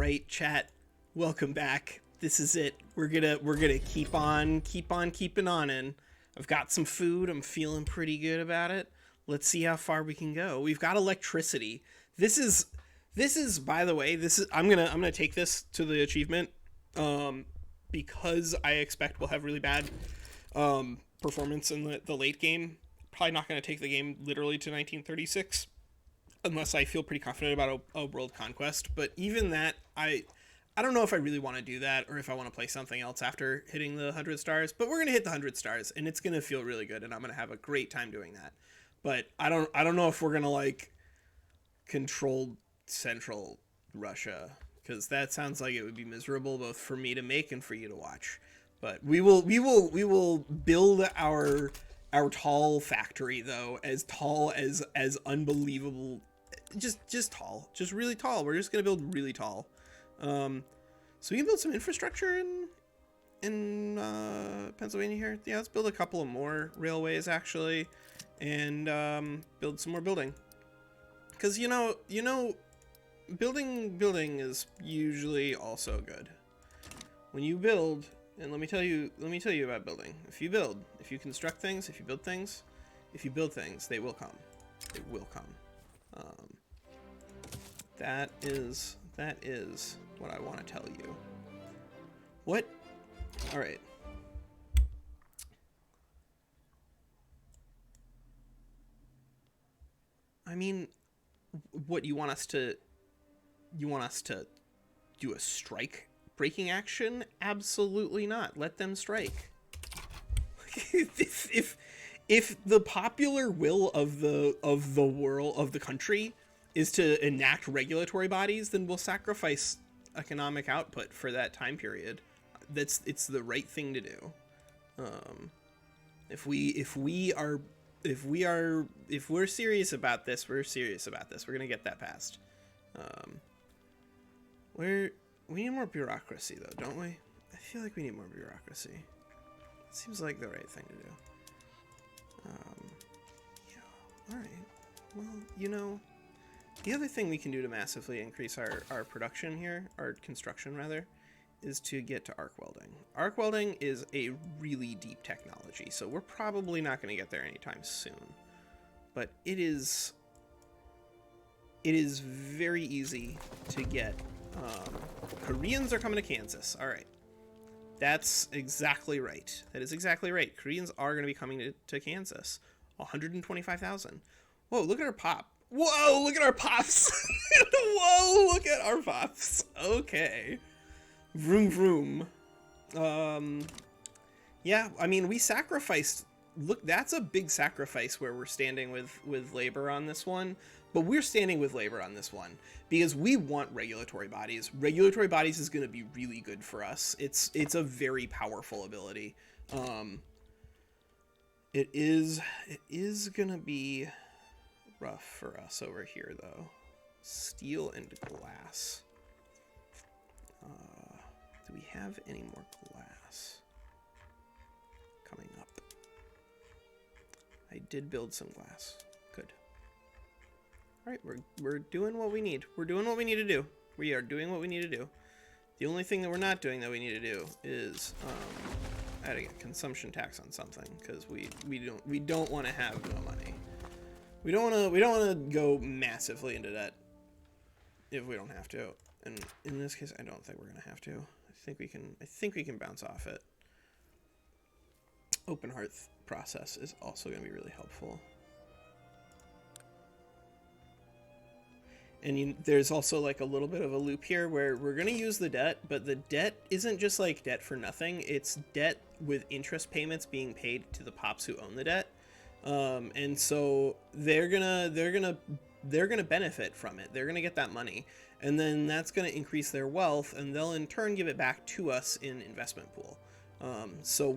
right, chat. Welcome back. This is it. We're gonna keep on keeping on in. I've got some food. I'm feeling pretty good about it. Let's see how far we can go. We've got electricity. This is by the way, this is I'm gonna take this to the achievement because I expect we'll have really bad performance in the late game. Probably not going to take the game literally to 1936 unless I feel pretty confident about a world conquest. But even that, I don't know if I really want to do that or if I want to play something else after hitting the 100 stars. But we're going to hit the 100 stars, and it's going to feel really good, and I'm going to have a great time doing that. But I don't know if we're going to, like, control central Russia, because that sounds like it would be miserable both for me to make and for you to watch. But we will build our tall factory, though, as tall as unbelievable, just tall, just really tall. We're just gonna build really tall, so we can build some infrastructure in Pennsylvania here. Yeah, let's build a couple of more railways actually, and build some more building, because you know building is usually also good when you build. And let me tell you about building. If you construct things, if you build things, they will come. They will come. That is what I want to tell you. What? All right. I mean, what you want us to? You want us to do a strike? Breaking action? Absolutely not. Let them strike. if the popular will of the world, of the country, is to enact regulatory bodies, then we'll sacrifice economic output for that time period. It's the right thing to do. If we're serious about this, we're serious about this. We're gonna get that passed. We need more bureaucracy, though, don't we? I feel like we need more bureaucracy. It seems like the right thing to do. Yeah, alright. Well, the other thing we can do to massively increase our production here, our construction, rather, is to get to arc welding. Arc welding is a really deep technology, so we're probably not going to get there anytime soon. But it is very easy to get. Koreans are coming to Kansas. All right. That's exactly right. That is exactly right. Koreans are going to be coming to Kansas. 125,000. Whoa, look at our pop. Whoa, look at our pops. Whoa, look at our pops. Okay. Vroom, vroom. Yeah, I mean, we sacrificed. Look, that's a big sacrifice where we're standing with labor on this one. But we're standing with labor on this one because we want regulatory bodies. Regulatory bodies is going to be really good for us. It's a very powerful ability. It is going to be rough for us over here, though. Steel and glass. Do we have any more glass coming up? I did build some glass. Good. All right, we're doing what we need. We're doing what we need to do. We are doing what we need to do. The only thing that we're not doing that we need to do is adding a consumption tax on something, because we don't want to have no money. We don't want to go massively into debt if we don't have to. And in this case, I don't think we're gonna have to. I think we can bounce off it. Open hearth process is also gonna be really helpful. And there's also like a little bit of a loop here where we're going to use the debt, but the debt isn't just like debt for nothing. It's debt with interest payments being paid to the pops who own the debt. And so they're gonna benefit from it. They're gonna get that money, and then that's gonna increase their wealth, and they'll in turn give it back to us in investment pool. So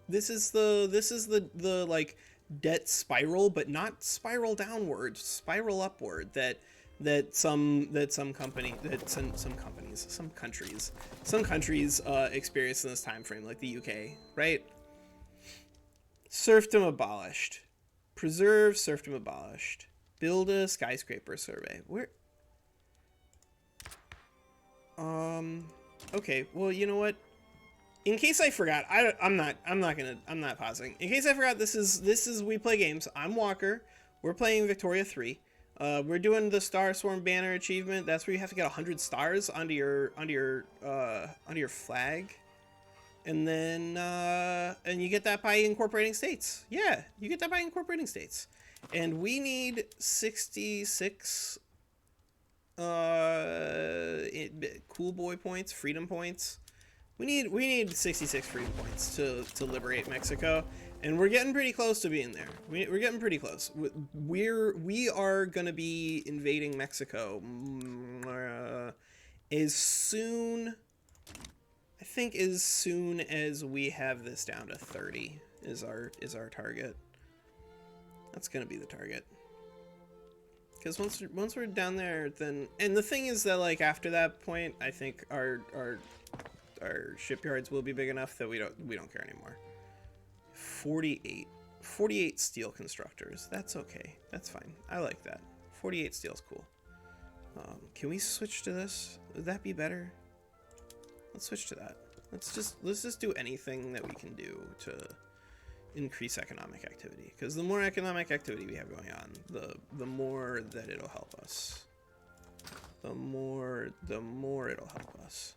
this is the like debt spiral, but not spiral downward, spiral upward that some countries experience in this time frame, like the UK, right? Serfdom abolished. Preserve serfdom abolished. Build a skyscraper survey. Where? Okay, well, you know what? In case I forgot, I'm not pausing. In case I forgot, this is We Play Games. I'm Walker. We're playing Victoria 3. We're doing the Star Swarm banner achievement. That's where you have to get 100 stars onto your flag. And then and you get that by incorporating states. Yeah, you get that by incorporating states. And we need 66 cool boy points, freedom points. We need 66 freedom points to liberate Mexico, and we're getting pretty close to being there. We're getting pretty close. We are gonna be invading Mexico as soon. I think as soon as we have this down to 30 is our target. That's gonna be the target. Because once we're down there, then, and the thing is that, like, after that point, I think our shipyards will be big enough that we don't care anymore. 48 steel constructors. That's okay. That's fine. I like that. 48 steel's cool. Can we switch to this? Would that be better? Let's switch to that. Let's just do anything that we can do to increase economic activity, because the more economic activity we have going on, the more that it'll help us. The more it'll help us.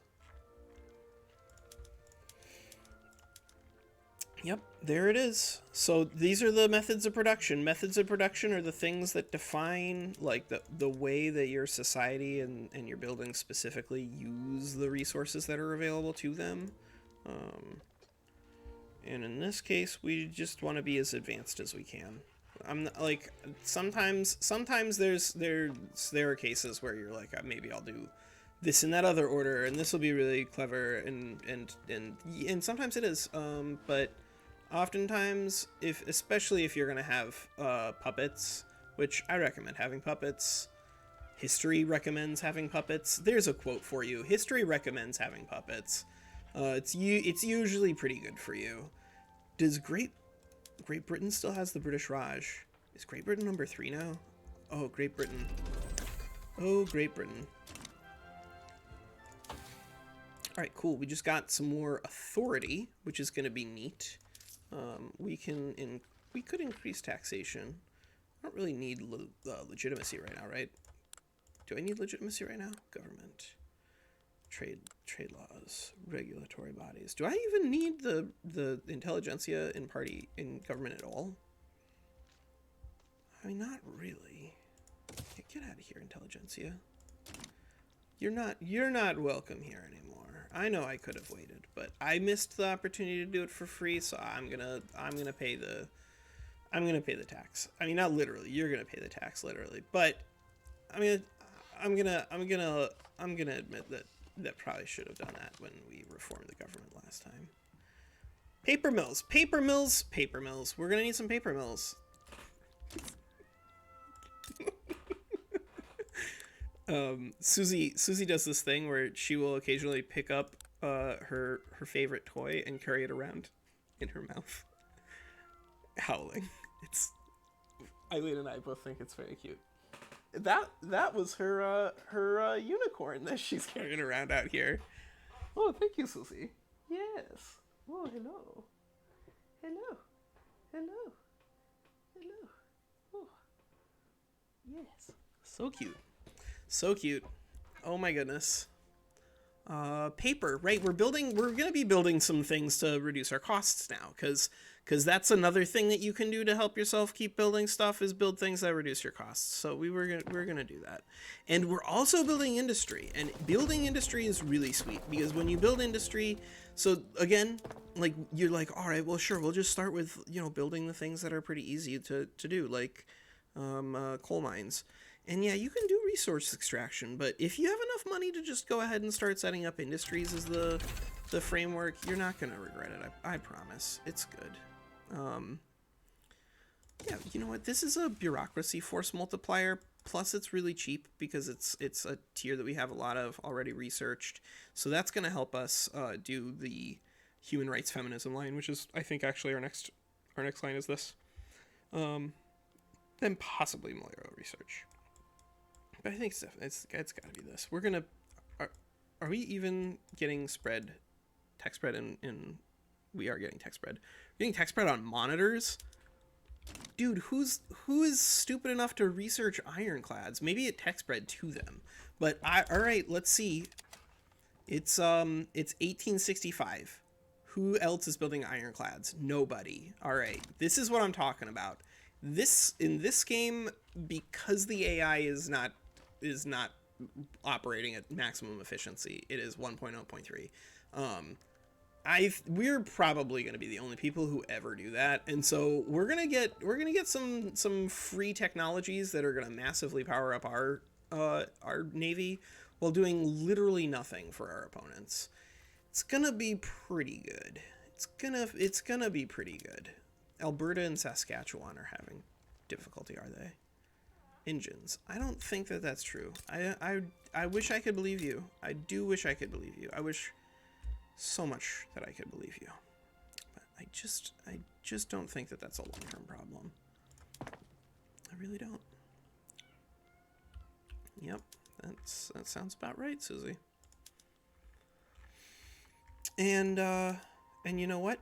Yep, there it is. So these are the methods of production. Methods of production are the things that define, like, the way that your society and your buildings specifically use the resources that are available to them. And in this case, we just want to be as advanced as we can. I'm not, like, sometimes there are cases where you're like, maybe I'll do this in that other order, and this will be really clever, and sometimes it is. But oftentimes, especially if you're gonna have puppets, which I recommend having puppets. History recommends having puppets. There's a quote for you. History recommends having puppets. It's usually pretty good for you. Does Great Britain still has the British Raj? Is Great Britain number 3 now? Oh, Great Britain. Oh, Great Britain. All right, cool. We just got some more authority, which is going to be neat. We could increase taxation. I don't really need legitimacy right now, right? Do I need legitimacy right now? Government. Trade laws, regulatory bodies. Do I even need the intelligentsia in government at all? I mean, not really. Get out of here, intelligentsia. You're not welcome here anymore. I know I could have waited, but I missed the opportunity to do it for free, so I'm gonna pay the tax. I mean, not literally. You're gonna pay the tax literally, but I mean, I'm gonna admit that probably should have done that when we reformed the government last time. Paper mills. We're gonna need some paper mills. Susie does this thing where she will occasionally pick up her favorite toy and carry it around in her mouth, howling. Eileen and I both think it's very cute. That was her unicorn that she's carrying around out here. Oh, thank you, Susie. Yes. Oh, hello. Oh, yes. So cute. Oh my goodness. Paper, right? We're gonna be building some things to reduce our costs now, because that's another thing that you can do to help yourself keep building stuff, is build things that reduce your costs. So we're gonna do that. And we're also building industry, and building industry is really sweet, because when you build industry, so again, like, you're like, all right, well, sure, we'll just start with, building the things that are pretty easy to do, like coal mines. And yeah, you can do resource extraction, but if you have enough money to just go ahead and start setting up industries as the framework, you're not going to regret it. I promise. It's good. Yeah, you know what? This is a bureaucracy force multiplier. Plus, it's really cheap because it's a tier that we have a lot of already researched. So that's going to help us do the human rights feminism line, which is, I think, actually our next line is this. Then possibly malarial research. But I think it's got to be this. We're gonna. Are we even getting spread, text spread in we are getting text spread. We're getting text spread on monitors? Dude, who is stupid enough to research ironclads? Maybe it text spread to them. But all right, let's see. It's 1865. Who else is building ironclads? Nobody. All right. This is what I'm talking about. This in this game, because the AI is not operating at maximum efficiency. It is 1.0.3. We're probably going to be the only people who ever do that, and so we're gonna get some free technologies that are going to massively power up our navy while doing literally nothing for our opponents. It's gonna be pretty good. It's gonna be pretty good. Alberta and Saskatchewan are having difficulty, are they? Engines. I don't think that that's true. I wish I could believe you. I do wish I could believe you. I wish so much that I could believe you. But I just don't think that that's a long-term problem. I really don't. Yep, that sounds about right, Susie. And you know what?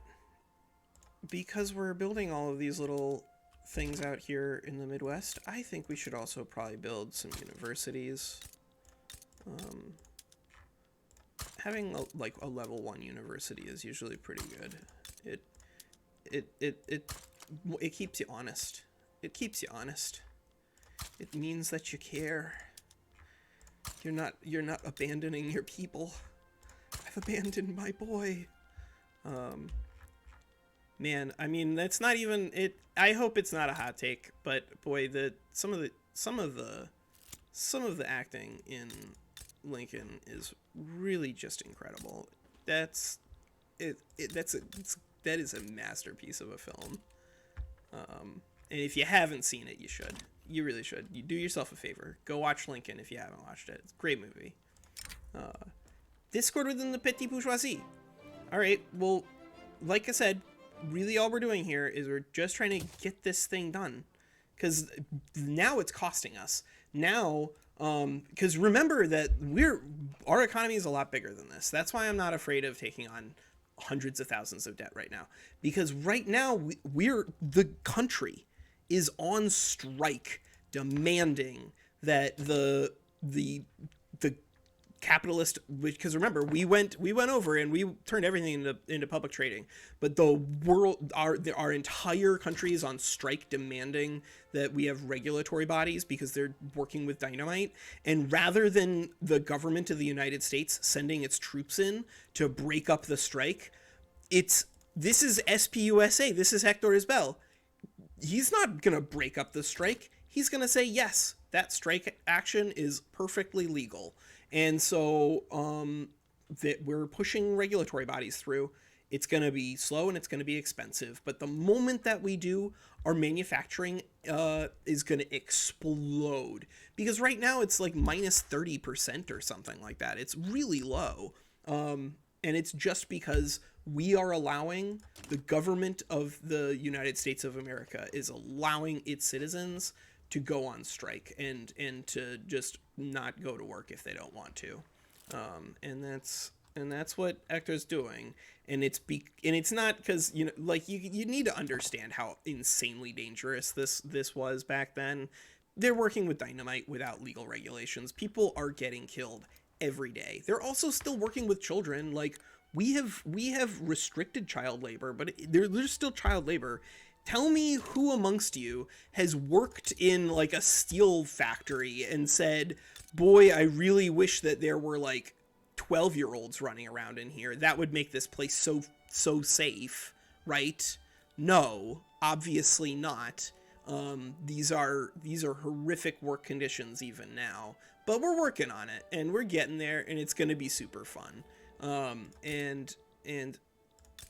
Because we're building all of these little things out here in the Midwest, I think we should also probably build some universities. Having a level 1 university is usually pretty good. It keeps you honest. It keeps you honest. It means that you care. You're not abandoning your people. I've abandoned my boy. Man, I mean, that's not even it. I hope it's not a hot take, but boy, some of the acting in Lincoln is really just incredible. That is a masterpiece of a film. And if you haven't seen it, you should. You really should. You do yourself a favor. Go watch Lincoln if you haven't watched it. It's a great movie. Discord within the Petit Bourgeoisie. All right. Well, like I said, really all we're doing here is we're just trying to get this thing done, because now it's costing us. Now, because remember that our economy is a lot bigger than this. That's why I'm not afraid of taking on hundreds of thousands of debt right now, because right now the country is on strike demanding that the capitalist, because remember we went over and we turned everything into public trading, but the world, our entire country is on strike demanding that we have regulatory bodies because they're working with dynamite. And rather than the government of the United States sending its troops in to break up the strike, this is SPUSA, this is Hector Isbell. He's not gonna break up the strike. He's gonna say, yes, that strike action is perfectly legal. And so that we're pushing regulatory bodies through. It's going to be slow and it's going to be expensive. But the moment that we do, our manufacturing is going to explode. Because right now it's like minus 30% or something like that. It's really low. And it's just because we are allowing, the government of the United States of America is allowing its citizens to go on strike and to just not go to work if they don't want to, and that's what Hector's doing. And it's not because, you know, like you need to understand how insanely dangerous this was back then. They're working with dynamite without legal regulations. People are getting killed every day. They're also still working with children. Like we have restricted child labor, but there's still child labor. Tell me who amongst you has worked in like a steel factory and said, boy, I really wish that there were like 12-year-olds running around in here. That would make this place so safe, right? No, obviously not. These are horrific work conditions even now, but we're working on it and we're getting there, and it's going to be super fun. And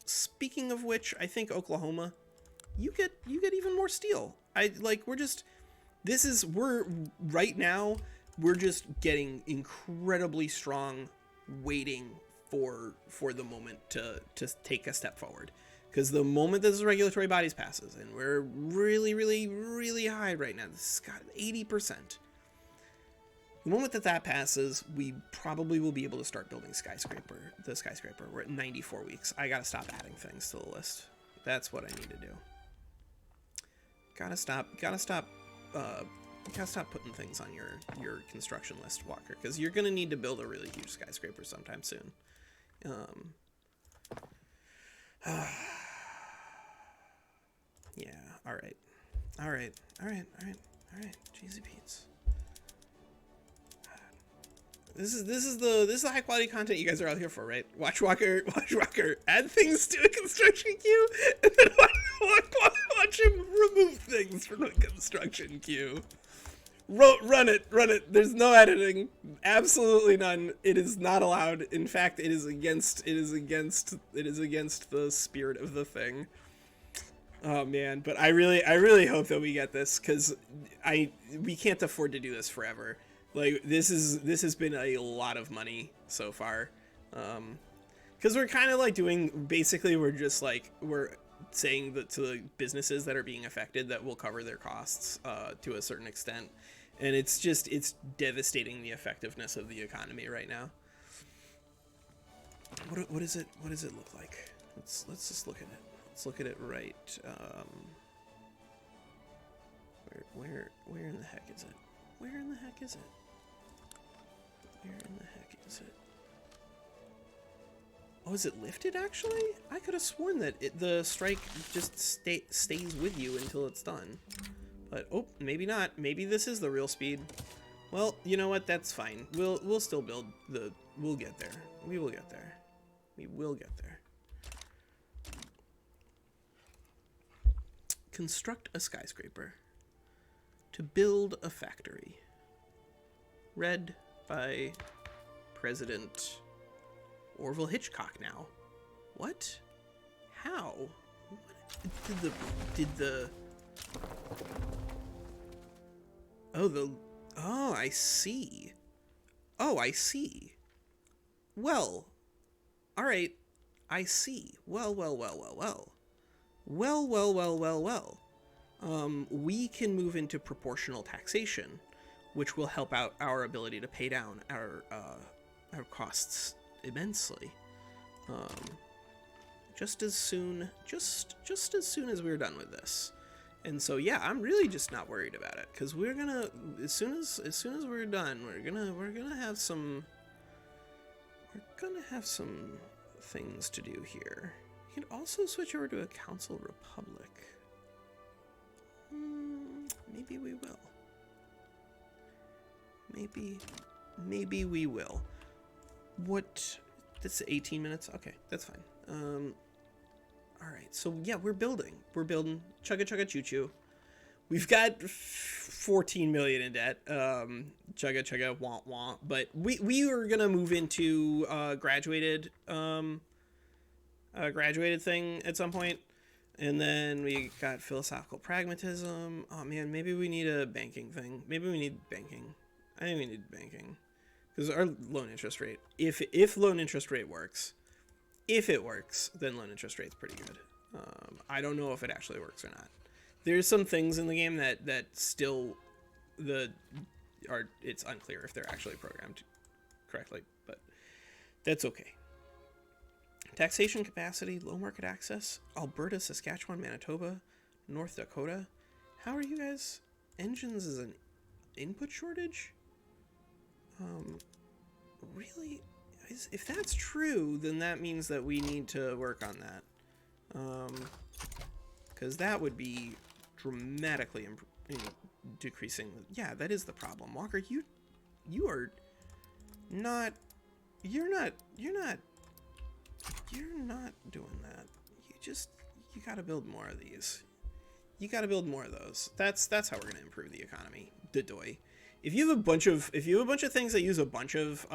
speaking of which, I think Oklahoma, you get even more steel. Right now we're just getting incredibly strong, waiting for the moment to take a step forward. Because the moment this regulatory bodies passes, and we're really, really, really high right now, this has got 80%. The moment that that passes, we probably will be able to start building the skyscraper. We're at 94 weeks. I gotta stop adding things to the list. That's what I need to do. Gotta stop putting things on your construction list, Walker, because you're gonna need to build a really huge skyscraper sometime soon. Yeah. All right. Cheesy Pete's. This is the high quality content you guys are out here for, right? Watch Walker add things to a construction queue, and then watch him remove things from a construction queue. Run it. There's no editing, absolutely none. It is not allowed. In fact, it is against the spirit of the thing. Oh man, but I really hope that we get this, because we can't afford to do this forever. Like, this has been a lot of money so far, because we're kind of like we're saying that to the businesses that are being affected that we'll cover their costs to a certain extent, and it's devastating the effectiveness of the economy right now. What does it look like? Let's just look at it. Let's look at it right. Where in the heck is it? Where in the heck is it? Oh, is it lifted actually? I could have sworn that the strike just stays with you until it's done. But oh, maybe not. Maybe this is the real speed. Well, you know what? That's fine. We'll still build we'll get there. We will get there. We will get there. Construct a skyscraper. To build a factory. Read by President Orville Hitchcock now. What? How? What did the Oh, I see. Oh, I see. Well, all right. I see. Well. We can move into proportional taxation, which will help out our ability to pay down our costs immensely. Just as soon as we're done with this. And so yeah, I'm really just not worried about it, because we're gonna as soon as we're done, we're gonna have some things to do here. You can also switch over to a council republic. Maybe we will. Maybe we will. What? That's 18 minutes? Okay, that's fine. Alright, so yeah, we're building. Chugga chugga choo choo. We've got 14 million in debt. Chugga chugga wah wah. But we are gonna move into graduated thing at some point. And then we got philosophical pragmatism. Oh man, maybe we need a banking thing. Maybe we need banking. I think we need banking. Because our loan interest rate, if loan interest rate works, if it works, then loan interest rate's pretty good. I don't know if it actually works or not. There's some things in the game that still it's unclear if they're actually programmed correctly, but that's okay. Taxation capacity, low market access, Alberta, Saskatchewan, Manitoba, North Dakota. How are you guys? Engines is an input shortage? Really? If that's true, then that means that we need to work on that. Because that would be dramatically decreasing. Yeah, that is the problem. Walker, you are not... You're not doing that. You gotta build more of these. You gotta build more of those. That's how we're gonna improve the economy. Dadoy. If you have a bunch of things that use a bunch of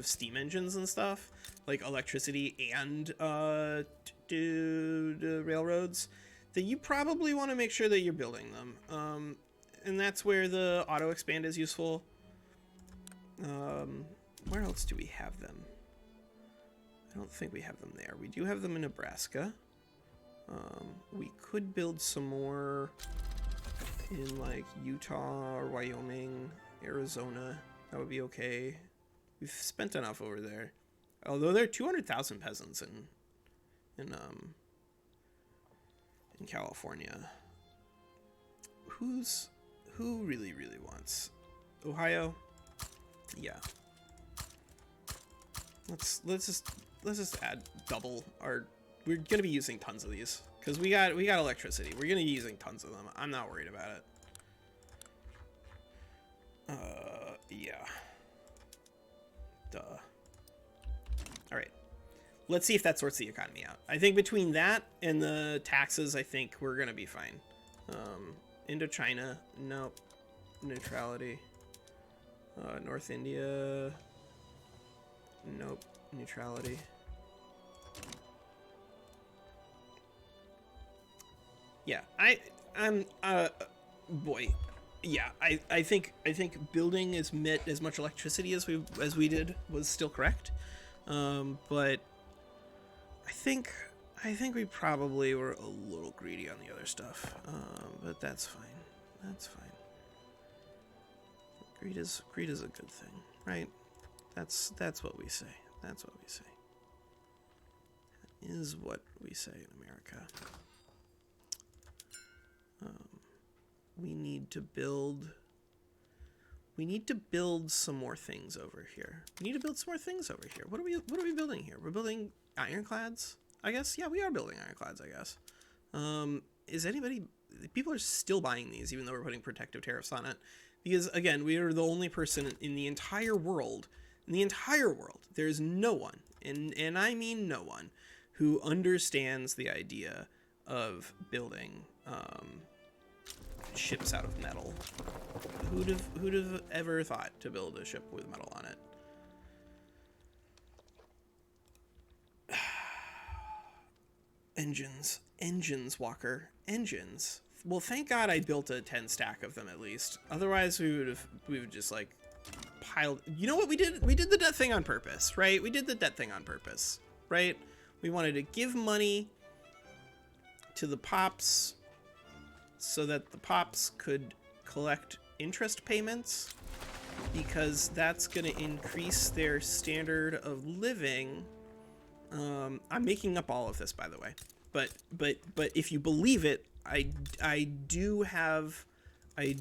steam engines and stuff, like electricity and the railroads, then you probably want to make sure that you're building them. And that's where the auto expand is useful. Where else do we have them? I don't think we have them there. We do have them in Nebraska. We could build some more in like Utah or Wyoming, Arizona. That would be okay. We've spent enough over there. Although there are 200,000 peasants in California. Who really wants Ohio? Yeah. Let's just add double our. We're gonna be using tons of these because we got electricity. We're gonna be using tons of them. I'm not worried about it. Yeah. Duh. All right. Let's see if that sorts the economy out. I think between that and the taxes, I think we're gonna be fine. Indochina, nope. Neutrality. North India, nope. Neutrality. Yeah, I'm boy. Yeah, I think building as much electricity as we did was still correct. But I think we probably were a little greedy on the other stuff. But that's fine. That's fine. Greed is a good thing, right? That's what we say. That's what we say. That is what we say in America. We need to build some more things over here. What are we building here? We're building ironclads, I guess. Yeah, we are building ironclads, I guess. People are still buying these even though we're putting protective tariffs on it, because again, we are the only person in the entire world, there's no one, and I mean no one, who understands the idea of building ships out of metal. Who'd have ever thought to build a ship with metal on it? Engines, Walker. Engines. Well, thank God I built a 10 stack of them at least. Otherwise, we would just like piled. You know what we did? We did the debt thing on purpose, right? We wanted to give money to the pops so that the pops could collect interest payments, because that's going to increase their standard of living. I'm making up all of this, by the way, but if you believe it, I do have a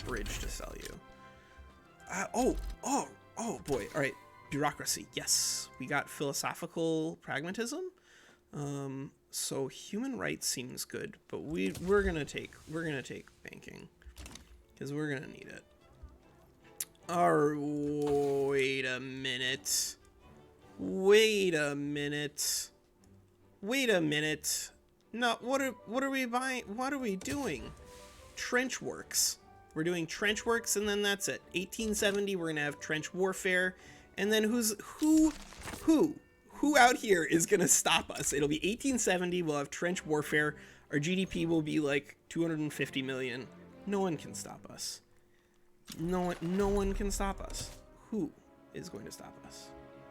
bridge to sell you. Oh boy. All right. Bureaucracy. Yes, we got philosophical pragmatism. So human rights seems good, but we're gonna take banking because we're gonna need it. Wait a minute. No, what are we buying? What are we doing? Trench works. We're doing trench works, and then that's it. 1870, we're gonna have trench warfare, and then who out here is gonna stop us? It'll be 1870. We'll have trench warfare. Our GDP will be like 250 million. No one can stop us. No one can stop us. Who is going to stop us?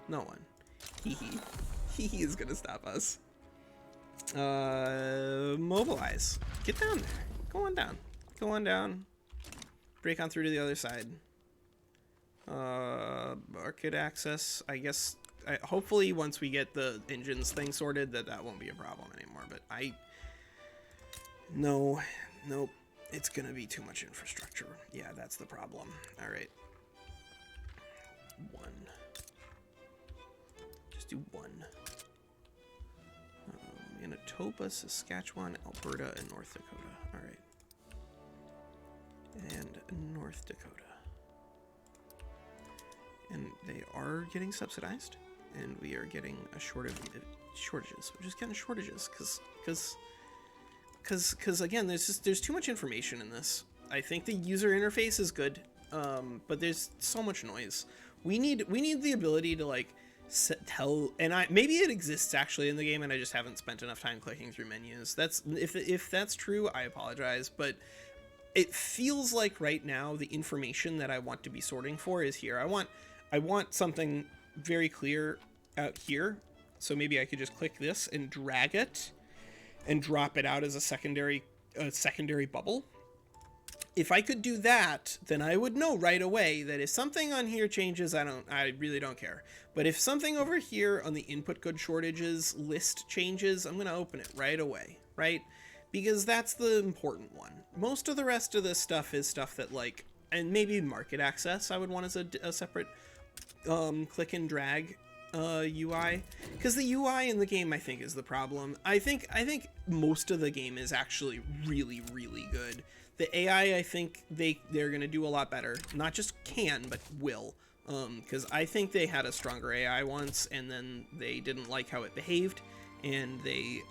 No one. He is gonna stop us. Mobilize. Get down there. Go on down. Break on through to the other side. Market access. I guess. Hopefully, once we get the engines thing sorted, that won't be a problem anymore. But nope. It's gonna be too much infrastructure. Yeah, that's the problem. All right. Just do one. Manitoba, Saskatchewan, Alberta, and North Dakota. All right. And North Dakota. And they are getting subsidized, and we are getting a shortages. We're just getting shortages because again, there's too much information in this. I think the user interface is good, but there's so much noise. We need the ability to like maybe it exists actually in the game, and I just haven't spent enough time clicking through menus. If that's true, I apologize, but it feels like right now the information that I want to be sorting for is here. I want something very clear out here, so maybe I could just click this and drag it and drop it out as a secondary bubble. If I could do that, then I would know right away that if something on here changes, I really don't care. But if something over here on the input good shortages list changes, I'm going to open it right away, right? Because that's the important one. Most of the rest of this stuff is stuff that, like, and maybe market access I would want as a separate click and drag UI, because the UI in the game I think is the problem. I think most of the game is actually really, really good. The AI, I think they're gonna do a lot better. Not just can, but will. Because I think they had a stronger AI once, and then they didn't like how it behaved, and they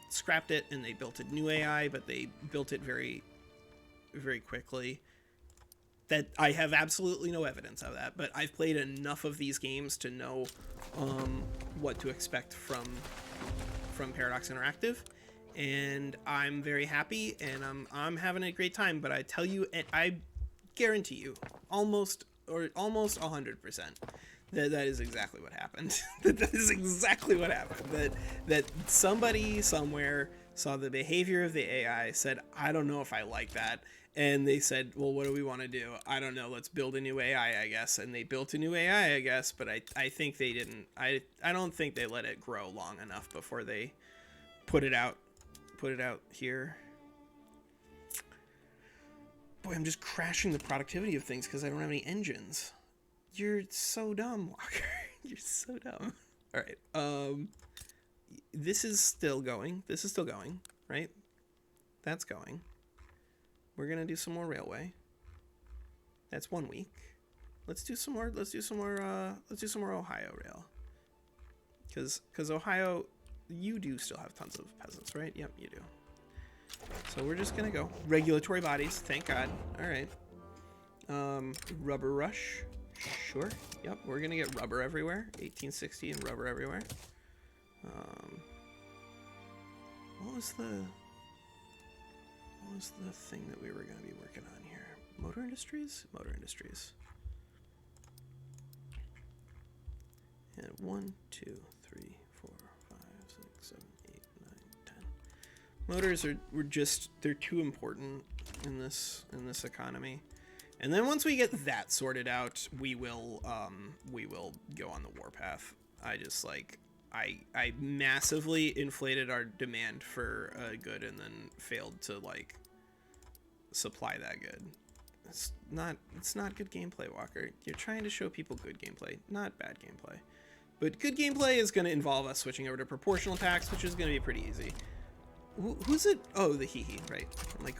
scrapped it, and they built a new AI, but they built it very, very quickly. That I have absolutely no evidence of that, but I've played enough of these games to know what to expect from Paradox Interactive, and I'm very happy, and I'm having a great time. But I tell you, and I guarantee you, almost 100%, that is exactly what happened. That is exactly what happened. That somebody somewhere saw the behavior of the AI, said, I don't know if I like that. And they said, well, what do we want to do? I don't know. Let's build a new AI, I guess. And they built a new AI, I guess. But I think they didn't. I don't think they let it grow long enough before they put it out here. Boy, I'm just crashing the productivity of things because I don't have any engines. You're so dumb, Walker. You're so dumb. All right. This is still going. This is still going, right? That's going. We're gonna do some more railway. That's 1 week. Let's do some more. Let's do some more Ohio rail. Because Ohio, you do still have tons of peasants, right? Yep, you do. So we're just gonna go regulatory bodies. Thank God. All right. Rubber rush. Sure. Yep. We're gonna get rubber everywhere. 1860 and rubber everywhere. What was the thing that we were going to be working on here? Motor industries? Motor industries. And 1, 2, 3, 4, 5, 6, 7, 8, 9, 10. Motors they're too important in this economy. And then once we get that sorted out, we will go on the warpath. I massively inflated our demand for a good and then failed to like supply that good. It's not good gameplay, Walker. You're trying to show people good gameplay, not bad gameplay. But good gameplay is going to involve us switching over to proportional tax, which is going to be pretty easy. Who's it? Oh, the hee-hee, right. I'm like,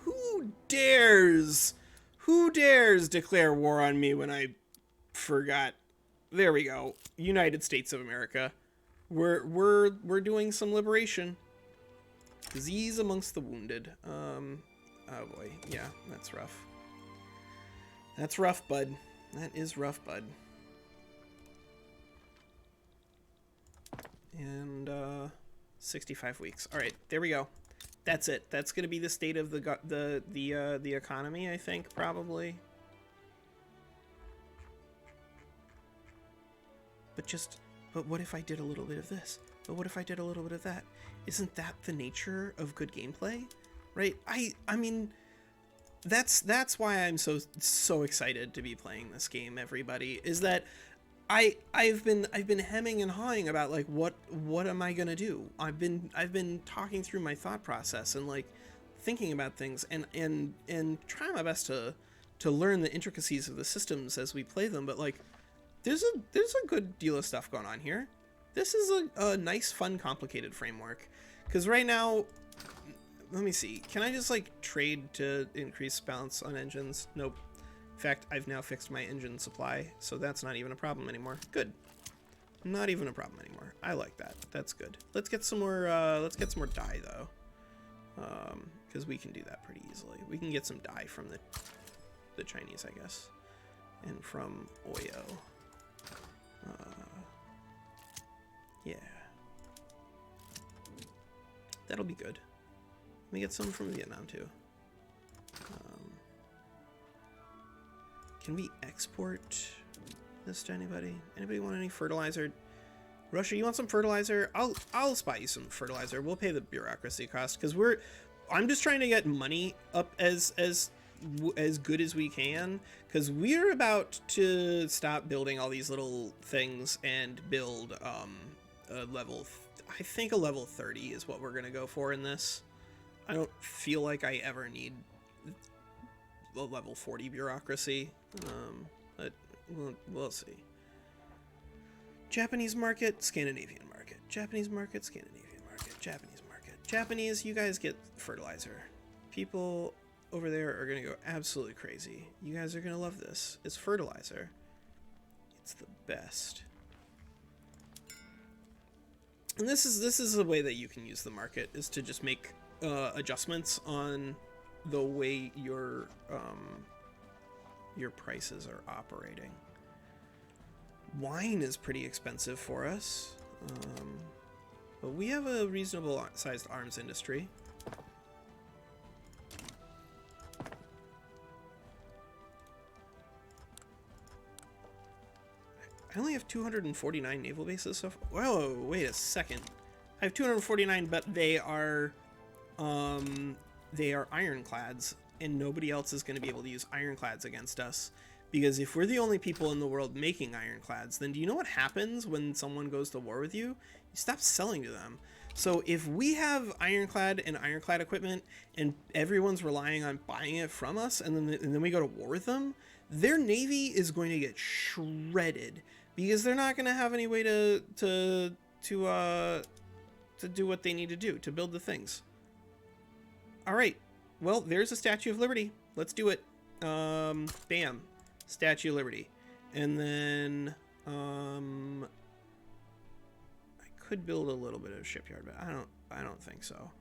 who dares declare war on me when I forgot? There we go. United States of America. We're doing some liberation. Disease amongst the wounded. Oh boy. Yeah, that's rough. That's rough, bud. That is rough, bud. And 65 weeks. All right, there we go. That's it. That's going to be the state of the economy, I think, probably. But what if I did a little bit of this? But what if I did a little bit of that? Isn't that the nature of good gameplay? Right? I mean, that's why I'm so excited to be playing this game, everybody, is that I've been hemming and hawing about like what am I gonna do? I've been talking through my thought process and like thinking about things and trying my best to learn the intricacies of the systems as we play them, but like there's a good deal of stuff going on here. This is a nice, fun, complicated framework. Because right now, let me see. Can I just like trade to increase balance on engines? Nope. In fact, I've now fixed my engine supply, so that's not even a problem anymore. Good. Not even a problem anymore. I like that. That's good. Let's get some more. Let's get some more dye though, because we can do that pretty easily. We can get some dye from the Chinese, I guess, and from Oyo. Yeah. That'll be good. Let me get some from Vietnam too. Can we export this to anybody? Anybody want any fertilizer? Russia, you want some fertilizer? I'll spot you some fertilizer. We'll pay the bureaucracy cost because I'm just trying to get money up as good as we can, because we're about to stop building all these little things and build a level. I think a level 30 is what we're gonna go for in this. I don't feel like I ever need a level 40 bureaucracy, but we'll see. Japanese market, Scandinavian market. Japanese market, Scandinavian market. Japanese market. Japanese, you guys get fertilizer. People over there are going to go absolutely crazy. You guys are going to love this. It's fertilizer. It's the best. And this is a way that you can use the market, is to just make adjustments on the way your prices are operating. Wine is pretty expensive for us, but we have a reasonable sized arms industry. I only have 249 naval bases so far. Whoa, wait a second. I have 249, but they are ironclads, and nobody else is going to be able to use ironclads against us. Because if we're the only people in the world making ironclads, then do you know what happens when someone goes to war with you? You stop selling to them. So if we have ironclad and ironclad equipment, and everyone's relying on buying it from us, and then we go to war with them, their navy is going to get shredded, because they're not going to have any way to do what they need to do to build the things. All right, well, there's a Statue of Liberty. Let's do it. Bam. Statue of Liberty. And then I could build a little bit of a shipyard, but I don't think so.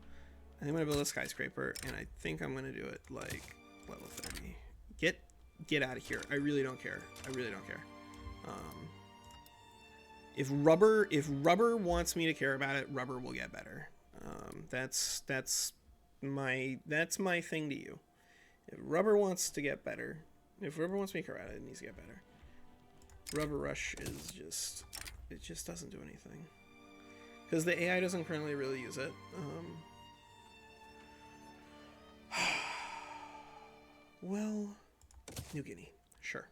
I'm gonna build a skyscraper, and I think I'm gonna do it like level 30. Get out of here. I really don't care. I really don't care. If rubber wants me to care about it, rubber will get better. That's my thing to you. If rubber wants to get better, if rubber wants me to care about it, it needs to get better. Rubber Rush is it just doesn't do anything, because the AI doesn't currently really use it. Well, New Guinea, sure.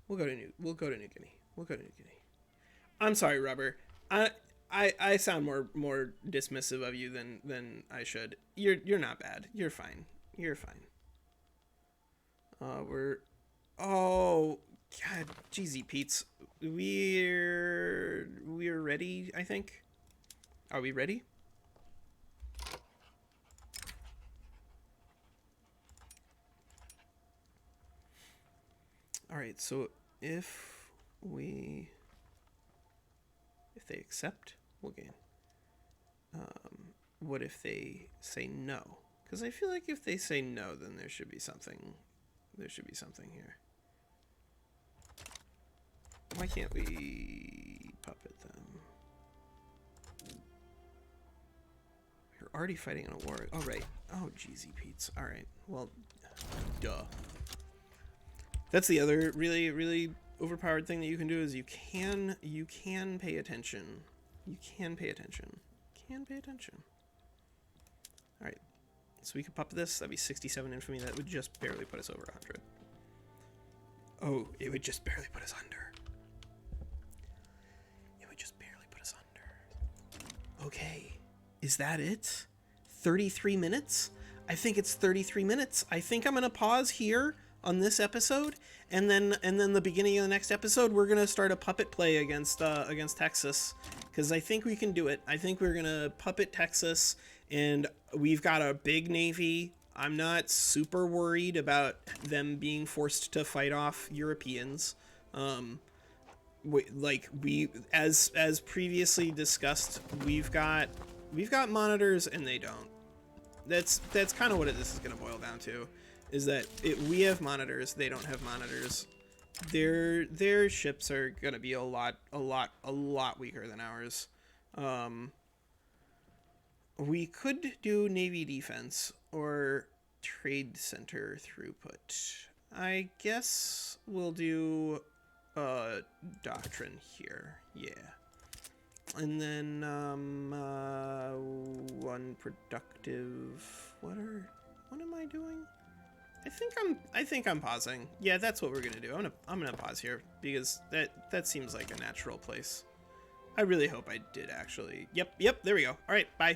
We'll go to New Guinea. I'm sorry, Rubber. I sound more dismissive of you than I should. You're not bad. You're fine. Oh God, GZ Pete's. We're ready, I think. Are we ready? All right, so if they accept, we'll gain. What if they say no? Because I feel like if they say no, then there should be something. There should be something here. Why can't we puppet them? You're already fighting in a war. Oh, right. Oh, GZ Pete's. All right. Well, duh. That's the other really, really overpowered thing that you can do, is you can pay attention. You can pay attention. All right. So we could puppet this. That'd be 67 infamy. That would just barely put us over 100. Oh, it would just barely put us under. Okay. Is that it? 33 minutes? I think it's 33 minutes. I think I'm going to pause here on this episode, and then the beginning of the next episode we're going to start a puppet play against Texas, because I think we can do it. I think we're going to puppet Texas, and we've got a big navy. I'm not super worried about them being forced to fight off Europeans. As previously discussed, we've got monitors and they don't. That's kind of what this is going to boil down to, is that we have monitors, they don't have monitors. Their ships are going to be a lot weaker than ours. We could do Navy defense or trade center throughput. I guess we'll do doctrine here. Yeah. And then unproductive. What am I doing? I think I'm pausing. Yeah, that's what we're gonna do. I'm gonna pause here because that seems like a natural place. I really hope I did actually. Yep, there we go. All right, bye.